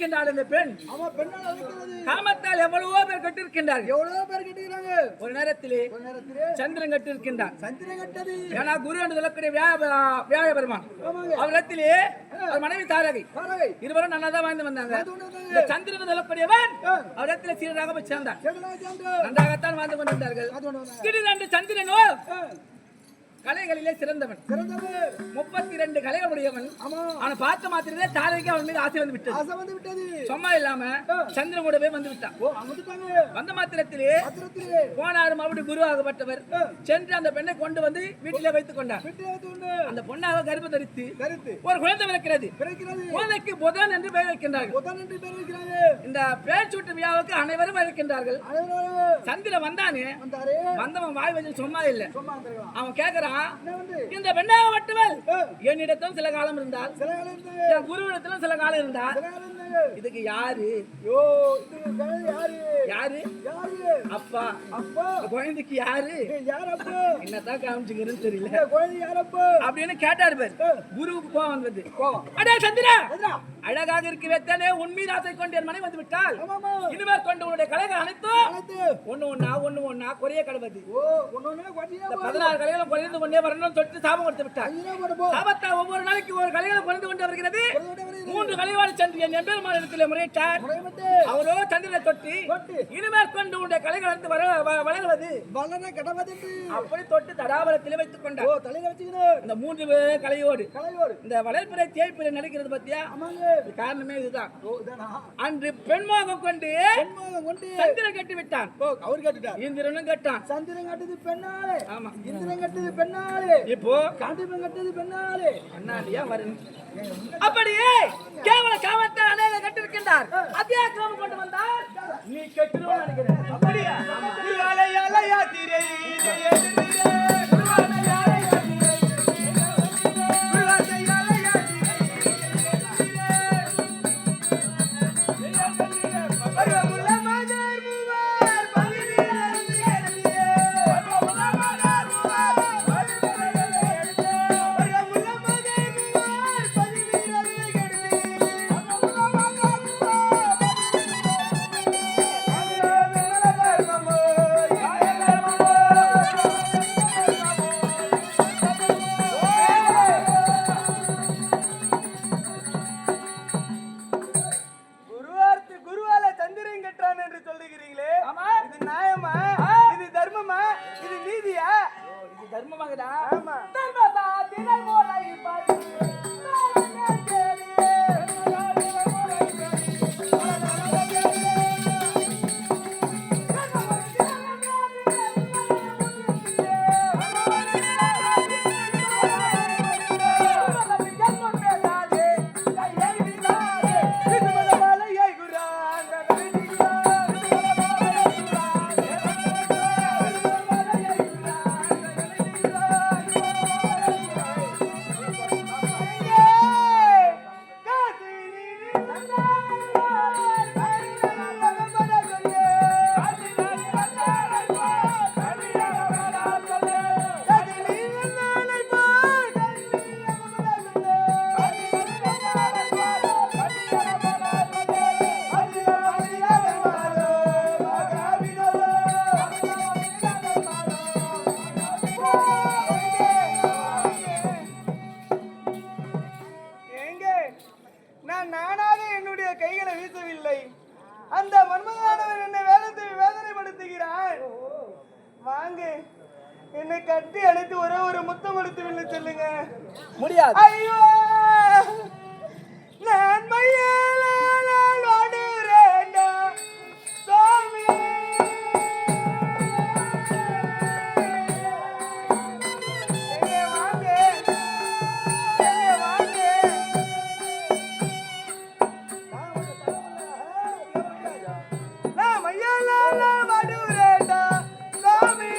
கட்டிருக்கின்றாள் இந்த பெண். காமத்தால் எவ்வளவோ பேர் கட்டிருக்கின்றார்கள். ஒரு நேரத்திலே சந்திரன் கட்டிருக்கின்றார். ஏன்னா குரு என்று சொல்லக்கூடிய வியாழ பெருமான் அவரிடத்திலே ஒரு மனைவி தாரகை இருவரும் நல்லாதான் வாழ்ந்து வந்தாங்க. இந்த சந்திரன் சொல்லக்கூடியவன் அவரிடத்திலே சீராக போய் சேர்ந்தார். நன்றாகத்தான் வாழ்ந்து கொண்டிருந்தார்கள். திடீரென்று சந்திரனோ கலைகளிலே சிறந்தவன். 32 கலைகள் உடையவன். அவனை பார்த்த மாத்திரமே தாரகைக்கு அவன் மீது ஆசை வந்து விட்டது. சும்மா இல்லாம சந்திரன் கூட போய் வந்து விட்டான். வந்த மாத்திரத்திலே போனாரு மறுபடியும் குருவாகப்பட்டவர் சென்று அந்த பெண்ணை கொண்டு வந்து வீட்டிலே வைத்துக் கொண்டார். அந்த பொண்ணாக கர்ப்பம் தரித்து ஒரு குழந்தை பிறக்கிறது. குழந்தைக்கு புதன் என்று பெயர் வைக்கின்றார்கள். இந்த பேர் சூட்டு விழாவுக்கு அனைவரும் இருக்கின்றார்கள். சந்திரன் வந்தானே, வந்தவன் வாய் வச்சு சும்மா இல்லை. அவன் கேட்கிறான், இந்த பெண்ணாக மட்டுமல் என்னிடத்தும் சில காலம் இருந்தால், என் குருவிடத்திலும் சில காலம் இருந்தால், இதுக்கு யாரு யாரு அப்பா குழந்தைக்கு யாரு என்னதான் காமிச்சுக்கிறேன்னு தெரியல அப்படின்னு கேட்டாரு பேர். குருவுக்கு கோவம் வந்தது. அடே சந்திரா, அழகாக இருக்கிறதே உன் மீது ஆசை கொண்டு என் மனைவி வந்து விட்டால் இனிமேல் கொண்டு உன்னுடைய கலைகள் அனைத்தும் ஒண்ணு ஒன்னா குறைய கடவுது. 16 கலைகளும் குறைந்து கொண்டே வரணும் சொல்லிட்டு சாபம் கொடுத்து விட்டார். சாபத்தா ஒவ்வொரு நாளைக்கு ஒரு கலைகளை குறைந்து கொண்டு வருகிறது. 3 கலைவாடி சென்று என் எம்பெருமான் இடத்திலே முறையிட்டார். அவரோ சந்திரனை தொட்டி இனிமேல் கொண்டு உன்னுடைய கலைகள் அனைத்து வளர்வது அப்படி தொட்டு தடாபலத்திலே வைத்துக் கொண்டார். இந்த 3 கலையோடு இந்த வளர்ப்பிறை தேய்ப்பிறை நடக்கிறது பத்தியா? காரணமே இதுதான். அன்று பெண்மோகம் கொண்டு சந்திரன் கட்டி விட்டான். அவர் கட்டிட்டார். இந்திரனும் கட்டான். சந்திரன் கட்டது பெண்ணாலே. ஆமா, இந்திரன் கட்டது பெண்ணாலே. இப்போ காண்டிபன் கட்டது பெண்ணாலே. அண்ணாடியா வரணும். அப்படியே கேவல காமத்தை அநேக கட்டிருக்கின்றார். அதே காமம் கொண்டு வந்தால் நீ கட்டிடுவோம் நினைக்கிறேன். அப்படியா? அலையா திரை என்னை கட்டி அணைத்து ஒரே ஒரு முத்தம் கொடுத்து வில்லை சொல்லுங்க. முடியாது. ஐயோ, நான் மையால் வாடுறேன்டா சாமி. நான் மையால் வாடுறேன்டா சாமி.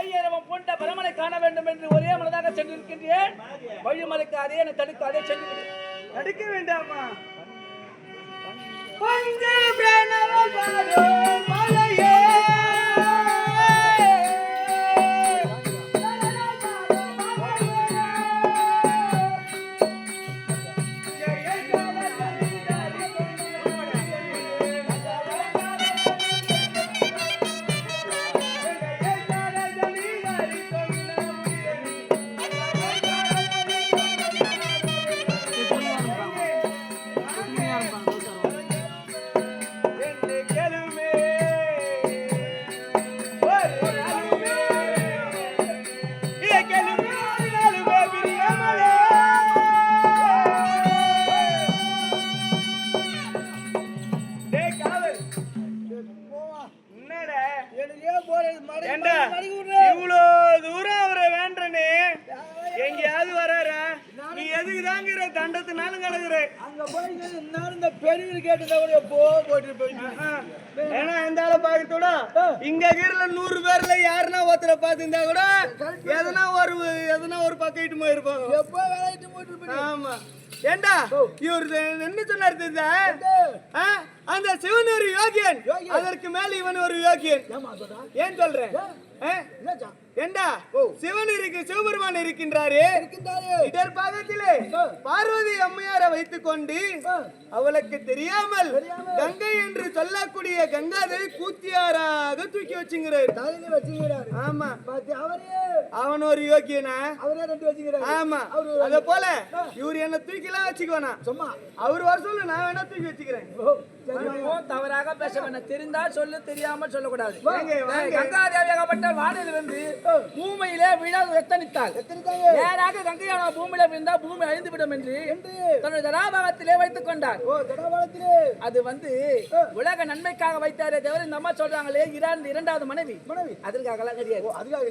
கையரவம் போன்ற பரமனை காண வேண்டும் என்று ஒரே மனதாக சென்றிருக்கின்றேன். வழிமலைக்கு அதே என தடுக்க அதே சென்று தடுக்க வேண்டாமா? இவ்வளோ தூரம் அவரை வேண்டனே எங்கேயாவது வராரா? நீ எதுக்கு தாங்கிற தண்டத்தினாலும் கிடக்குற அங்க போய் இந்த பெரியவர் கேட்டதோட போட்டு போயிட்டு. ஏன்னா எந்த ஆளை பார்க்கத்தோட இங்க கீழ 100 பேர்ல யாருன்னா ஒருத்தரை பார்த்துருந்தா கூட எதனா ஒரு பக்கம் இட்டு போயிருப்பாங்க. எப்போ வேலைட்டு போயிட்டு. ஆமா ஏண்டா இவர் என்ன சொன்னார்? அந்த சிவன் ஒரு யோகியன், அதற்கு மேல இவன் ஒரு யோகியன். ஏன் சொல்றேன்? ஏண்டா சிவன் இருக்கு, சிவபெருமான் இருக்கின்றாரே, இடர் பாகத்திலே பார்வதி அம்மையாரை வைத்துக் கொண்டு அவளுக்கு தெரியாமல் கங்கை என்று சொல்லக்கூடிய கங்காதேவி கூத்தியாராக தூக்கி வச்சுங்கிறார். ஆமா அவன் ஒரு யோகியனா? ஆமா அத போல இவர் என்ன தூக்கிலாம் வச்சுக்குவானா? சும்மா அவர் வர சொல்லு, நான் வேணா தூக்கி வச்சுக்கிறேன். தவறாக பேச வேண்டாம். தெரிந்தா சொல்லு, தெரியாமல் சொல்லக்கூடாது. கங்காதேவியாகப்பட்ட வானிலிருந்து பூமியிலே விழ எத்தனித்தாள். நேராக கங்கையான பூமியில விழுந்தா பூமி அழிந்து விடும் என்று தன்னுடைய தடாபாகத்திலே வைத்துக் கொண்டார். அது உலக நன்மைக்காக வைத்தாரே தவிர இந்த அம்மா சொல்றாங்களே இரண்டாவது மனைவி அதற்காக கிடையாது.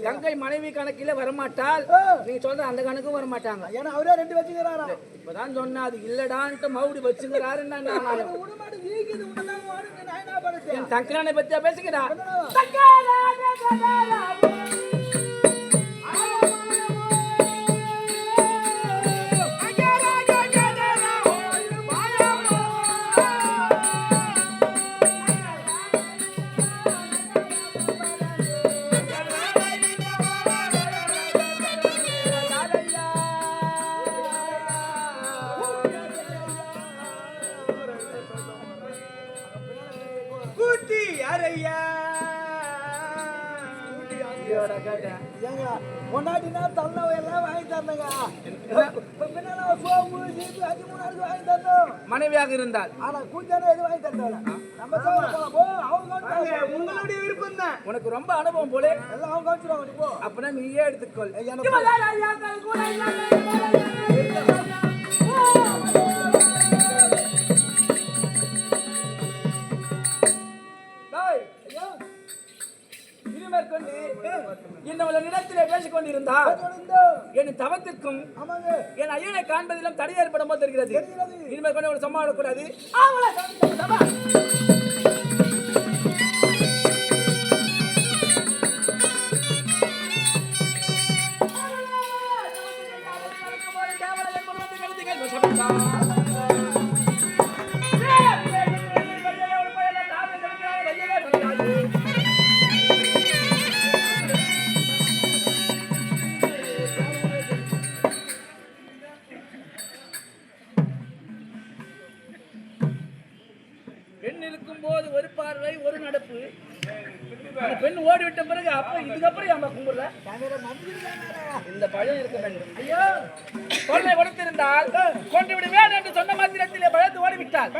கங்கை மனைவி கணக்கில வரமாட்டால், நீங்க சொல்ற அந்த கணக்கும் வரமாட்டாங்க. ஏன்னா அவரே 2 வச்சுக்கிறாரா? இப்பதான் சொன்னா அது இல்லடான்ட்டு மவுடி வச்சுக்கிறாரு. என் தங்கரானை பத்தியா பேசுகிறா? பொண்டாட்டினா தள்ள எல்லாம் வாங்கி தரணுங்க. மனைவியாக இருந்தால் ஆனா கூத்தான எது வாங்கி தரல. நம்ம உங்களுடைய விருப்பம் தான். உனக்கு ரொம்ப அனுபவம் போல எல்லாம் அவங்க வச்சிருவாங்க. அப்படின்னா நீயே எடுத்துக்கொள். இன்னொரு இடத்திலே பேசிக் கொண்டிருந்தால் என் தவத்திற்கும் என் ஐயனை காண்பதிலும் தடை ஏற்படும் போது தெரிகிறது. இனிமேல் கொண்டு ஒரு சமாளிக்கக்கூடாது. ஒரு பார்வை ஒரு நடப்பு. அந்த பெண் ஓடிவிட்ட பிறகு அப்ப இதுக்கப்புறம் ஏன் கும்பிடல? இந்த பழம் இருக்க வேண்டும். ஐயோ கொள்ளை கொடுத்திருந்தால் கொண்டு விடுவேன் என்று சொன்ன மாத்திரத்திலே பயந்து ஓடிவிட்டால்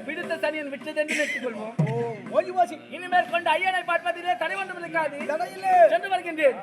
பிடித்த சனியன் விட்டது என்று நிறுத்திக் கொள்வோம். இனிமேல் கொண்டு ஐயனை பார்ப்பதிலே தடை ஒன்றும் இருக்காது. சென்று வருகின்றேன்.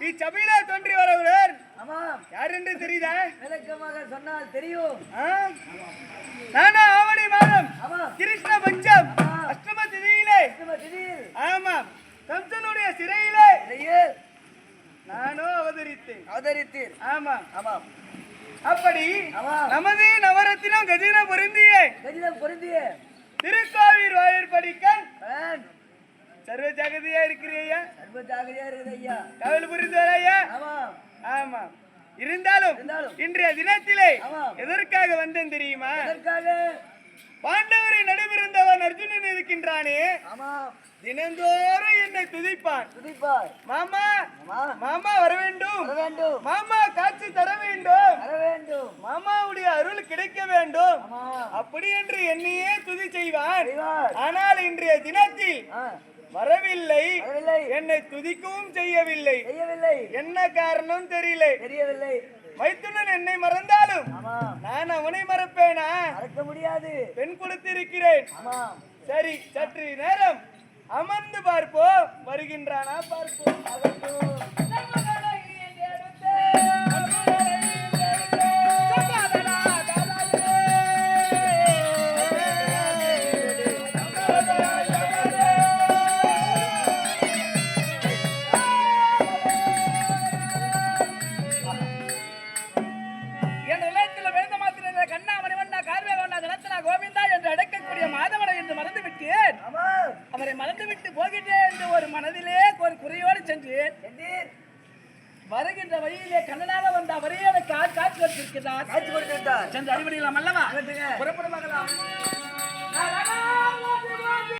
இச்சபையில தோன்றி வரவர் ஆமாம். யார் என்று தெரியுதா? விளக்கமாக சொன்னால் தெரியும். நானா ஆவணி மாதம் ஆமாம். கிருஷ்ண பஞ்சம் ஆமா. அஷ்டம திதியிலே திடீர் ஆமாம் கம்சனுடைய சிறையிலே இடையில் நானும் அவதரித்தேன். அவதரித்தீர். ஆமாம் ஆமாம். அப்படி ஆமாம். நமது நவரத்தினம் கஜின பொருந்திய கடிதம் பொருந்திய திருக்கோவில் வாயிற்படிக்கண் பலன் சர்வ ஜாகிரதையா இருக்கிறீயா? சர்வ ஜாகிரதையா இருக்குது ஐயா. கவல் புரிந்து வரையா? ஆமாம். ஆமாம். இருந்தாலும் இருந்தாலும். இன்றைய தினத்திலே ஆமாம். எதற்காக வந்தேன் தெரியுமா? எதற்காக? பாண்டவரை நடுவிருந்தவன் அர்ஜுனன் இருக்கின்றானே, ஆமாம். தினந்தோறும் என்னை துதிப்பான். துதிப்பார். மாமா ஆமா. மாமா வர வேண்டும், வர வேண்டும். மாமா காட்சி தர வேண்டும், வர வேண்டும். மாமாவுடைய அருள் கிடைக்க வேண்டும், ஆமாம். அப்படி என்று என்னையே துதி செய்வான். செய்வார். ஆனால் இன்றைய தினத்தில் ஆ, வரவில்லை, வரவில்லை. என்னை துதிக்கவும் செய்யவில்லை. செய்யவில்லை. என்ன காரணம் தெரியல. தெரியவில்லை. மைத்துனன் என்னை மறந்தாலும் ஆமாம். நான் அவனை மறப்பேனா? மறக்க முடியாது. பெண் கொடுத்திருக்கிறேன். ஆமாம். சரி, சற்று நேரம் அமர்ந்து பார்ப்போம், வருகின்றானா பார்ப்போம். என் நிலையத்தில் விழுந்த மாத்திரமே கண்ணா மணிவண்ணா கார்வே வண்ணா தனத்தனா கோவிந்தா என்று அழைக்கக்கூடிய மாதவனை என்று மறந்து விட்டேன். அவரை மறந்துவிட்டு போகின்றேன் என்று ஒரு மனதிலே ஒரு குறையோடு சென்று வருகின்ற வழியிலே கண்ணனாக வந்த அவரே எனக்கு காட்சி கொடுத்திருக்கிறார். சென்று அறிவடையலாம் அல்லவா? புறப்பட மகளா.